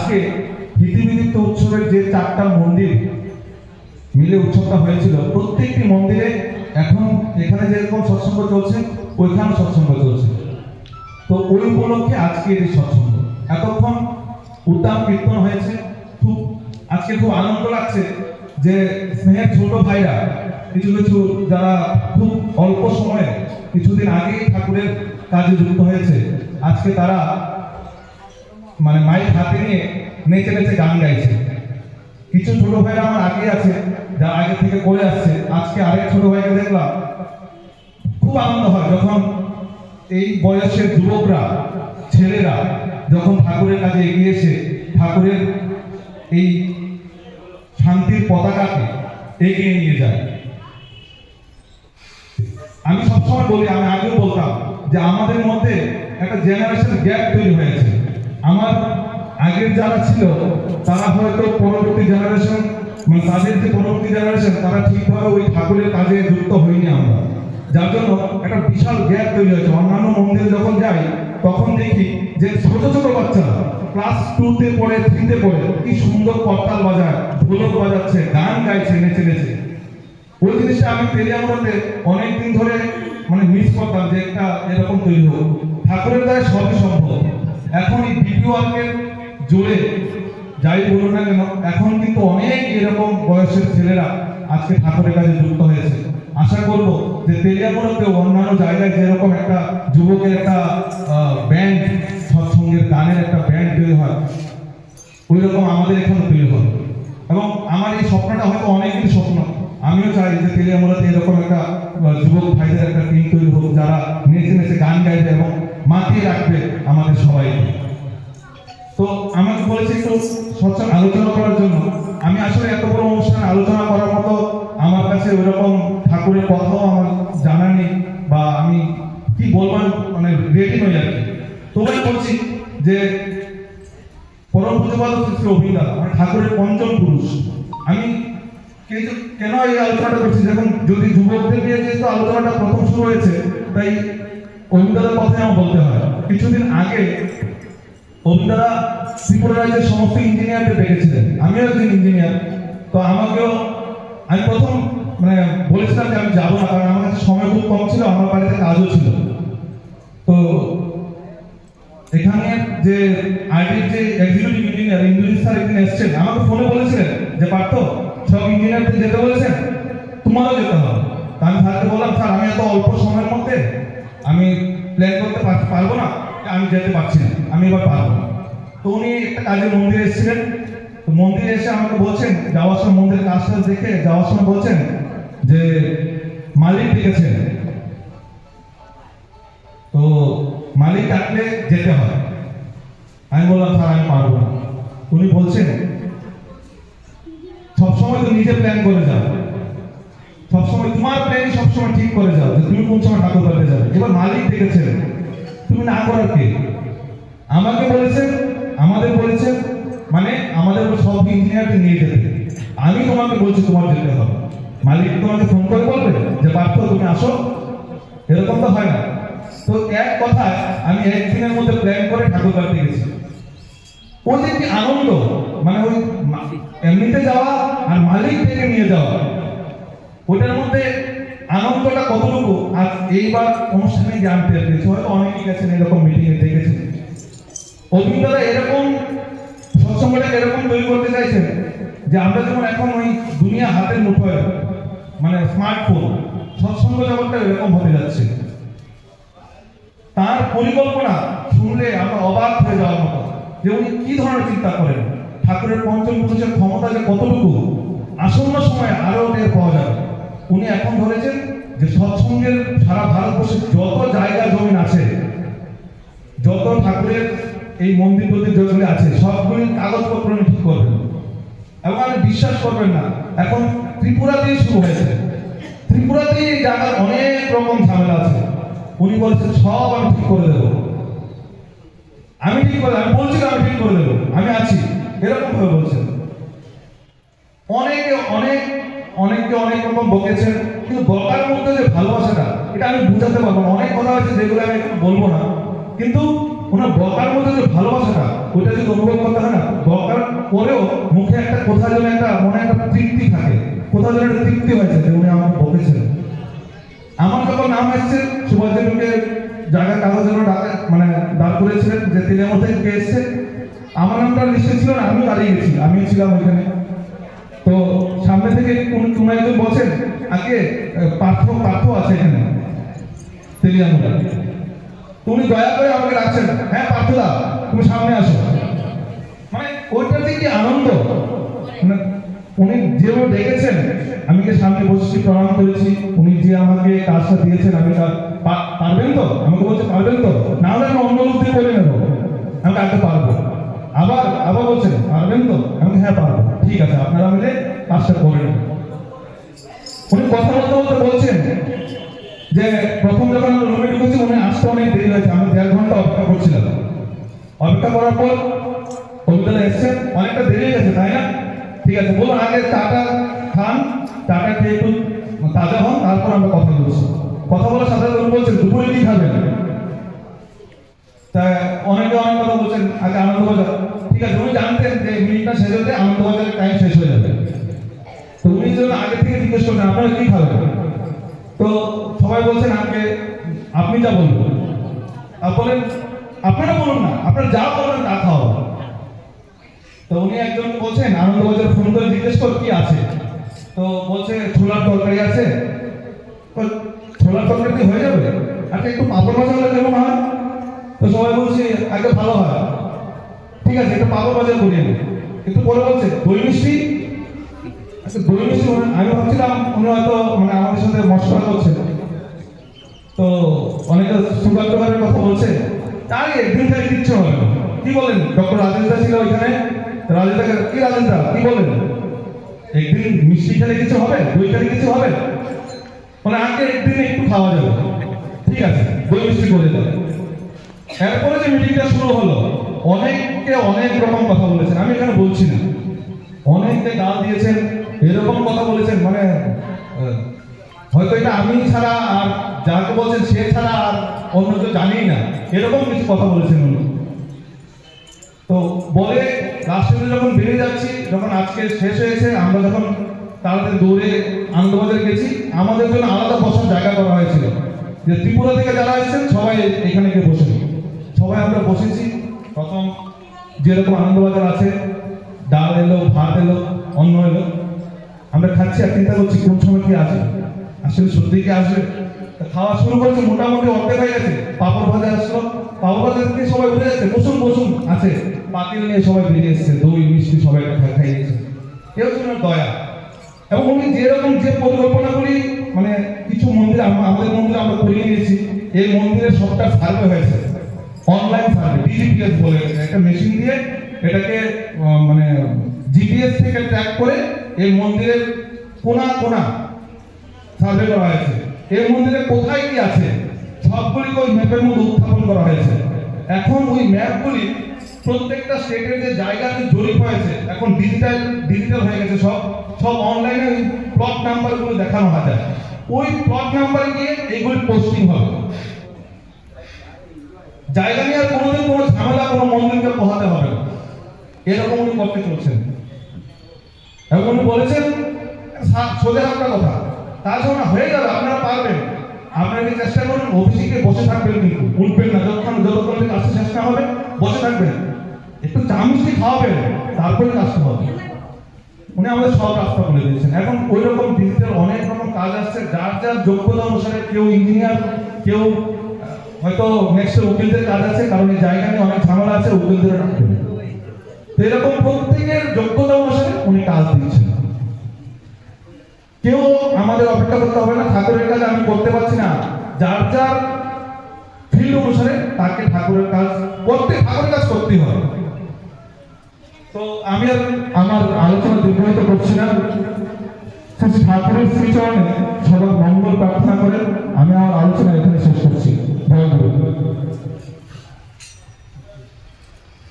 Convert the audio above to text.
আজকে হিতিবিদিত্ব উৎসবের যে 4টা মন্দির মিলে উৎসবটা হয়েছিল, প্রত্যেকটি মন্দিরে এখন এখানে যেরকম সৎসঙ্গ চলছে ওইখানে সৎসঙ্গ চলছে। তো ওই উপলক্ষে আজকে এই সৎসঙ্গ, এতক্ষণ উদ্যান কীর্তন হয়েছে। আজকে খুব আনন্দ লাগছে যে স্নেহের ছোট ভাইরা কিছু কিছু যারা খুব অল্প সময়ে কিছুদিন আগেই ঠাকুরের কাজে যুক্ত হয়েছে, আজকে তারা মানে মাইক হাতে নিয়ে নেচে নেচে গান গাইছে। কিছু ছোট ভাইরা আমার আগে আছে, যারা আগে থেকে করে আসছে। আজকে আরেক ছোট ভাইকে দেখলাম, খুব আনন্দ হয় যখন এই বয়সের যুবকরা, ছেলেরা যখন ঠাকুরের কাজে এগিয়ে এসে ঠাকুরের এই শান্তির পতাকাকে এগিয়ে নিয়ে যায়। আমি সবসময় বলি, আমি আগেও বলতাম যে আমাদের মধ্যে একটা জেনারেশন গ্যাপ তৈরি হয়েছে। আমার আগের যারা ছিল তারা হয়তো পরবর্তী জেনারেশন, মানে তাদের যে পরবর্তী জেনারেশন, তারা ঠিকভাবে ওই ঠাকুরের কাজে যুক্ত হইনি আমরা, যার জন্য একটা বিশাল গ্যাপ তৈরি হয়েছে। অন্যান্য মন্দিরে যখন যাই তখন দেখি যে ছোট ছোট বাচ্চারা ক্লাস 2-তে পড়ে, 3-তে পড়ে কি সুন্দর করতাল বাজায়, ঢোলক বাজাচ্ছে, গান গাইছে নেচে নেচে। ওই জিনিসটা আমি তেলিয়ামুড়াতে অনেকদিন ধরে মানে মিস করতাম যে একটা এরকম তৈরি হোক। ঠাকুরের দ্বারা সবই সম্ভব। এখন এই ভিডিও ওয়ার্কের জোরে যাই বলুন না কেন, এখন কিন্তু অনেক এরকম বয়সের ছেলেরা আজকে ঠাকুরের কাজে যুক্ত হয়েছে। আশা করব যে তেলিয়ামুড়াতেও অন্যান্য জায়গায় যেরকম একটা যুবকের একটা ব্যান্ড, সৎসঙ্গের গানের একটা ব্যান্ড তৈরি হয়, ওই রকম আমাদের এখানে তৈরি হবে। এবং আমার এই স্বপ্নটা হয়তো অনেকদিন স্বপ্ন। আমিও চাই যে তেলিয়ামুড়াতে এরকম একটা যুবক ভাইদের একটা টিম তৈরি হোক, যারা নেচে নেচে গান গাইবে এবং মাতিয়ে রাখবে আমাদের সবাইকে। তো আমাকে বলেছে একটু সৎসঙ্গ আলোচনা করার জন্য। আমি আসলে এত বড় অনুষ্ঠানে আলোচনা করার মতো আমার কাছে ওইরকম ঠাকুরের কথাও আমার জানা নেই, বা আমি কি বলবো মানে রেডি নই আর কি। তবে বলছি যে পরম পূজ্যপাদ শ্রী অভিনব মানে ঠাকুরের পঞ্চম পুরুষ। আমি কেন এই আলোচনাটা করছি, দেখুন যদি যুবকদের নিয়ে যেহেতু আলোচনাটা প্রথম শুরু হয়েছে, তাই অভিনবের কথাই আমার বলতে হয়। কিছুদিন আগে অভিনবরা ত্রিপুরা রাজ্যের সমস্ত ইঞ্জিনিয়ারদের ডেকেছিলেন। আমিও একজন ইঞ্জিনিয়ার, তো আমাকেও আমি প্রথম মানে বলেছিলাম যে আমি যাবো না, কারণ আমার কাছে সময় খুব কম ছিল, আমার বাড়িতে কাজও ছিল। তো এখানে যে আইডির যে এক্সিকিউটিভ ইঞ্জিনিয়ার ইন্দ্রজিৎ স্যার একদিন এসেছেন, আমাকে ফোনে বলেছিলেন যে পার্থ, সব ইঞ্জিনিয়ারদের যেতে বলেছেন, তোমারও যেতে হবে। তা আমি স্যারকে বললাম, স্যার আমি এত অল্প সময়ের মধ্যে আমি প্ল্যান করতে পারবো না, আমি যেতে পারছি না, আমি এবার পারবো না। তো উনি একটা কাজে মন্দিরে এসেছিলেন। তো মন্দিরে এসে আমাকে বলছেন, যাওয়ার সময় মন্দিরের কাজটা দেখে যাওয়ার সময় বলছেন যে মালিক ডেকেছেন, তো মালিক ডাকলে যেতে হয়। আমি বললাম, স্যার আমি পারবো না। উনি বলছেন, সবসময় তো নিজে প্ল্যান করে যাও, সবসময় তোমার প্ল্যানই সবসময় ঠিক করে যাও যে তুমি কোন সময় ঠাকুর বাড়িতে যাবে। এবার মালিক ডেকেছেন, তুমি না করার কে? আমাকে বলেছেন, আমাদের বলেছেন, মানে আমাদের সব ইঞ্জিনিয়ারকে নিয়ে যেতে। আমি তোমাকে বলছি তোমার যেতে হবে। মালিক তোমাকে ফোন করে বলবে যে পার্থ তুমি আসো? এরকম তো হয় না। তো এক কথায় আমি একদিনের মধ্যে প্ল্যান করে ঠাকুর বাড়িতে গেছি। ওই যে কি আনন্দ, মানে ওই এমনিতে যাওয়া আর মালিক থেকে নিয়ে যাওয়া, ওটার মধ্যে আনন্দটা কতটুকু আজ এইবার অনুষ্ঠানে জানতে পেরেছি। হয়তো অনেকেই গেছেন এরকম মিটিংয়ে, দেখেছেন অভিজ্ঞতা এরকম সৎসঙ্গটাকে এরকম তৈরি করতে চাইছেন যে আমরা যেমন এখন ওই দুনিয়া হাতের মুঠোয়, মানে স্মার্টফোন, সৎসঙ্গ জগৎটা এরকম হতে যাচ্ছে। তার পরিকল্পনা শুনলে আমরা অবাক হয়ে যাওয়ার মতো যে উনি কি ধরনের চিন্তা করেন, ঠাকুরের পঞ্চম পুরুষের ক্ষমতা যে কতটুকু, আসন্ন সময়ে আরো টের পাওয়া যাবে। উনি এখন ধরেছেন যে সৎসঙ্গের সারা ভারতবর্ষের যত জায়গা জমিন আছে, যত ঠাকুরের এই মন্দির যেগুলি আছে, সবগুলি কাগজপত্র উনি ঠিক করবেন। এবং আপনি বিশ্বাস করবেন না, এখন ত্রিপুরাতেই শুরু হয়েছে। ত্রিপুরাতেই এই জায়গার অনেক রকম ঝামেলা আছে। উনি বলছেন সব আমি ঠিক করে দেবো। আমি ঠিক করে, আমি বলছি আমি ঠিক করে দেবো, আমি আছি, এরকম ভাবে বলছেন। অনেকে অনেককে অনেক রকম বকেছেন, কিন্তু বকার মধ্যে যে ভালোবাসাটা, এটা আমি বুঝাতে পারবো না। অনেক কথা হয়েছে যেগুলো আমি বলবো না, কিন্তু ওনার বকার মধ্যে যে ভালোবাসাটা ওইটা যদি অনুভব করতে হয় না, বকার পরেও মুখে একটা কোথাও যেন একটা মনে একটা তৃপ্তি থাকে, কোথাও যেন একটা তৃপ্তি হয়েছে যে উনি আমাকে বকেছেন। আমার যখন নাম এসছে সুভাষচন্দ্রকে জায়গার কাগজ যেন মানে দাঁড় করেছিলেন যে তেলের মধ্যে কে এসছে, আমার নামটা লিস্টে ছিল না, আমিও দাঁড়িয়ে গেছি, আমিও ছিলাম ওইখানে। তো সামনে থেকে কোন একজন বলছেন আগে পার্থ আছে এখানে তেলিয়ামুলা, তুমি দয়া করে আমাকে রাখছেন, হ্যাঁ পার্থদা তুমি সামনে আসো। মানে ওইটাতে কি আনন্দ, মানে উনি যেভাবে ডেকেছেন, আমি কি সামনে বসেছি, প্রণাম করেছি, উনি যে আমাকে কাজটা দিয়েছেন, আমি পারবেন তো, আমাকে বলছে পারবেন তো, না হলে আমি অন্য লোক দিয়ে করে নেবো, আমি কাজটা পারবো। আবার বলছেন পারবেন তো, আমি হ্যাঁ পারবো, ঠিক আছে আপনারা মিলে কাজটা করে নেবেন। উনি কথা বলতে বলতে বলছেন যে প্রথম যখন আমরা রুমে ঢুকেছি উনি আসতে অনেক দেরি হয়েছে, আমি 1.5 ঘন্টা অপেক্ষা করছিলাম। অপেক্ষা করার পর কবিতাটা এসছেন, অনেকটা দেরি হয়ে গেছে তাই না, ঠিক আছে বলুন আগে চাটা খান, চাটা খেয়ে একটু তাজা হন, তারপর আমরা কথা বলছি। কথা বলার সাথে সাথে বলছেন দুপুরে কি খাবেন, তা অনেকে অনেক কথা বলছেন আগে আনন্দবাজার, ঠিক আছে উনি জানতেন যে মিনিটটা শেষ হতে আনন্দবাজারের টাইম শেষ হয়ে যাবে, তো উনি যেন আগে থেকে জিজ্ঞেস করছেন আপনারা কি খাবেন, তো সবাই বলছেন আমাকে আপনি যা বলবেন, বলেন আপনারা বলুন না, আপনারা যা বলবেন তা খাওয়া। তো উনি একজন বলছেন আনন্দবাজার ফোন করে জিজ্ঞেস কর কি আছে, তো বলছে ছোলার তরকারি আছে, ছোলার তরকারি হয়ে যাবে, আচ্ছা একটু পাপড় ভাজা হলে কেমন হয়, তো সবাই বলছে আগে ভালো হয়, ঠিক আছে একটু পাপড় ভাজা করিয়ে নেব। একটু পরে বলছে দই মিষ্টি, আচ্ছা দই মিষ্টি, আমি ভাবছিলাম উনি হয়তো মানে আমাদের সাথে মশলা করছে, তো অনেকে সুগার টুগারের কথা বলছে, তাই একদিন খালি কিচ্ছু হবে না। কি বলেন, ডক্টর রাজেশদা ছিল ওইখানে, রাজেশদা কি বলেন, একদিন মিষ্টি খেলে কিছু হবে, দই খেলে কিছু হবে, মানে আগে একদিন একটু খাওয়া যাবে, ঠিক আছে দই মিষ্টি করে যাবে। এরপরে যে মিটিংটা শুরু হলো, অনেকে অনেক রকম কথা বলেছেন, আমি এখানে বলছি না, অনেকে গাল দিয়েছেন, এরকম কথা বলেছেন, মানে হয়তো এটা আমি ছাড়া আর যাকে বলছেন সে ছাড়া আর অন্য কেউ জানেই না, এরকম কিছু কথা বলেছেন উনি। তো বলে লাস্টে যখন বেরিয়ে যাচ্ছি, যখন আজকে শেষ হয়েছে, আমরা যখন তাড়াতাড়ি দৌড়ে আনন্দবাজারে গেছি, আমাদের জন্য আলাদা বসার জায়গা করা হয়েছিল, যে ত্রিপুরা থেকে যারা এসেছেন সবাই এখানে গিয়ে বসে, সবাই আমরা বসেছি। প্রথম যেরকম আনন্দবাজার আছে, ডাল এলো, ভাত এলো, অন্ন এলো, আমরা খাচ্ছি আর চিন্তা করছি কোন সময় কি আসবে, আসলে সত্যি কি আসবে। খাওয়া শুরু করেছে, মোটামুটি অর্ধেক হয়ে গেছে, পাপড় ভাজা আসলো, পাপড় ভাজা থেকে সবাই উঠে যাচ্ছে, বসুন আছে, পাতিল নিয়ে সবাই বেরিয়ে এসছে, দই মিষ্টি সবাই খাইয়েছে, কেউ ছিল দয়া। এবং উনি যেরকম যে পরিকল্পনাগুলি, মানে কিছু মন্দির আমাদের মন্দিরে আমরা করিয়ে নিয়েছি, এই মন্দিরের সবটা সার্ভে হয়েছে, অনলাইন সার্ভে, ডিজিপিএস বলে একটা মেশিন দিয়ে এটাকে মানে জিপিএস থেকে ট্র্যাক করে এই মন্দিরের কোনা সার্ভে করা হয়েছে, এই মন্দিরে কোথায় কি আছে সবগুলিকে ওই ম্যাপের মধ্যে উত্থাপন করা হয়েছে। এখন ওই ম্যাপগুলি প্রত্যেকটা স্টেটের যে জায়গাতে জরিপ হয়েছে, এখন ডিজিটাল হয়ে গেছে, সব অনলাইনে ওই প্লট নাম্বারগুলো দেখানো হয়, ওই প্লট নাম্বারে গিয়ে এইগুলি পোস্টিং হবে। জায়গা নিয়ে আর কোনোদিন কোনো ঝামেলা কোনো মন্দিরকে পোহাতে হবে না, এরকম উনি করতে চলছেন। এবং উনি বলেছেন সোজা একটা কথা, তাছাড়া হয়ে যাবে, আপনারা পারবেন, আপনারা চেষ্টা করুন, অফিসে বসে থাকবেন, কিন্তু উঠবেন না, যতক্ষণ কাজটা চেষ্টা হবে বসে থাকবেন, একটু চা মিষ্টি খাওয়াবেন, তারপরে কাজটা হবে। উনি আমাদের সব রাস্তা বলে দিয়েছেন। এখন ওই রকম ডিজিটাল অনেক রকম কাজ আসছে, যার যোগ্যতা অনুসারে, কেউ ইঞ্জিনিয়ার, কেউ হয়তো নেক্সট উকিলদের কাজ আছে, কারণ এই জায়গা নিয়ে অনেক ঝামেলা আছে, উকিলদের রাখবেন। তো এরকম প্রত্যেকের যোগ্যতা অনুসারে উনি কাজ দিচ্ছেন। কেউ আমাদের অপেক্ষা করতে হবে না, ঠাকুরের কাজ আমি করতে পারছি না, যার ফিল্ড অনুসারে তাকে ঠাকুরের কাজ করতেই হবে। তো আমি আর আমার আলোচনা দীর্ঘায়িত করছি না, ঠাকুরের শ্রীচরণে সবার মঙ্গল প্রার্থনা করে আমি আমার আলোচনা এখানে শেষ করছি। জয় গুরু।